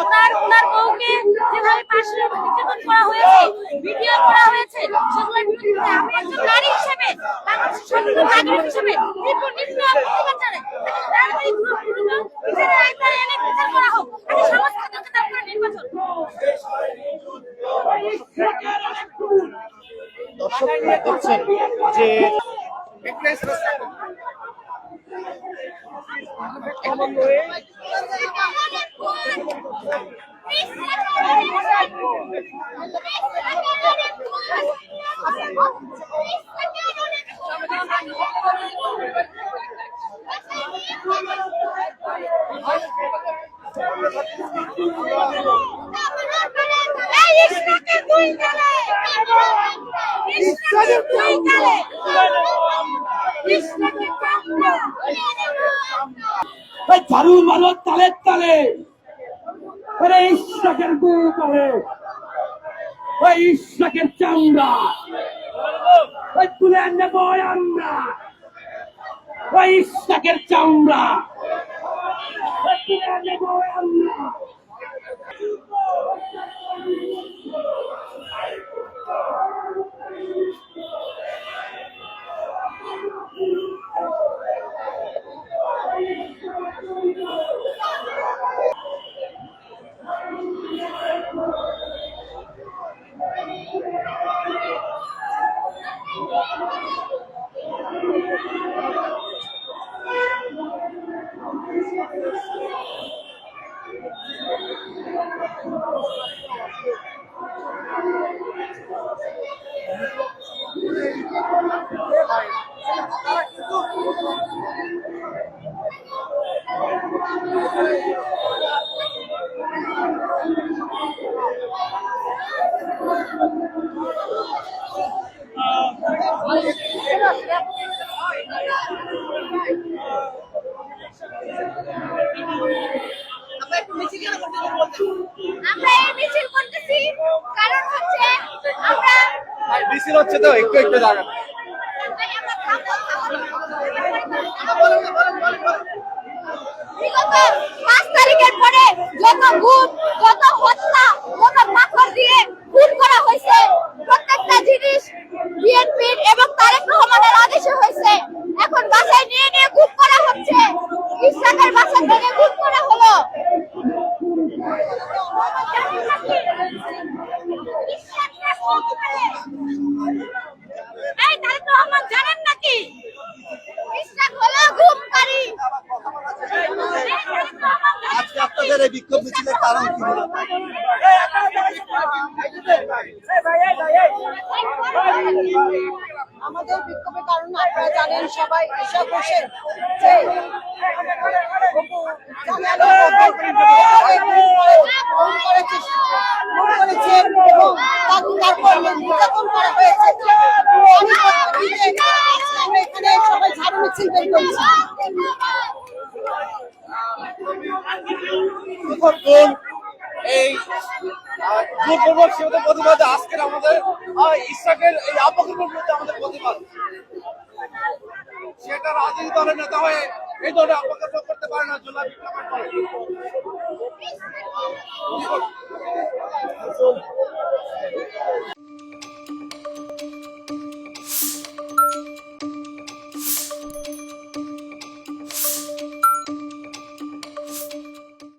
ওনার বউকে যেভাবে পাশে নির্যাতন করা হয়েছে, ভিডিও করা হয়েছে, সেগুলোর বিরুদ্ধে আমি একজন নারী হিসেবে, বাংলাদেশের স্বাধীনতা নাগরিক হিসেবে তীব্র নিন্দা প্রতিবাদ জানাই। বিচারের আওতায় এনে বিচার করা হোক, আগে সমাজ খাতাকে তারপরে নির্বাচন। দর্শক দেখছেন যে ঝাড়ু মারো তালে তালে, ইশরাকের গু করে, ইশরাকের চামড়া তুলে নেব আমরা, ইশরাকের চামড়া তুলে নেব আমরা। আমরা এই মিছিল করতেছি কারণ হচ্ছে আমরা মিছিল হচ্ছে তো একটু একটু জায়গা বিগত 5 তারিখের পরে যত গুম, যত হত্যা, যত পাথর দিয়ে খুন করা হয়েছে, প্রত্যেকটা জিনিস বিএনপির এবং তারেক রহমানের আদেশে হয়েছে। এখন বাসায় নিয়ে নিয়ে গুম করা হচ্ছে, ইশরাকের বাসা থেকে গুম করা হলো। এই তারেক রহমান জানেন নাকি ইশরাক হলো গুমকারী? আজকে আপনাদের এই বিক্ষোভ মিছিলের কারণ কি হলো? আমাদের বিক্ষোভের কারণ আপনারা জানেন সবাই, এসব বসে যে করেছে এবং তারপর নির্যাতন করা হয়েছে। আমরা এখানে সবাই ঝাড়ু মিছিল বের করেছি। এই প্রতিবাদে আজকের আমাদের ইশরাকের এই অপকর্মের বিরুদ্ধে আমাদের প্রতিবাদ, সেটা রাজনৈতিক দলের নেতা হয়ে এই দলে অপকর্ম করতে পারে না। জুলাই বিপ্লবের পরে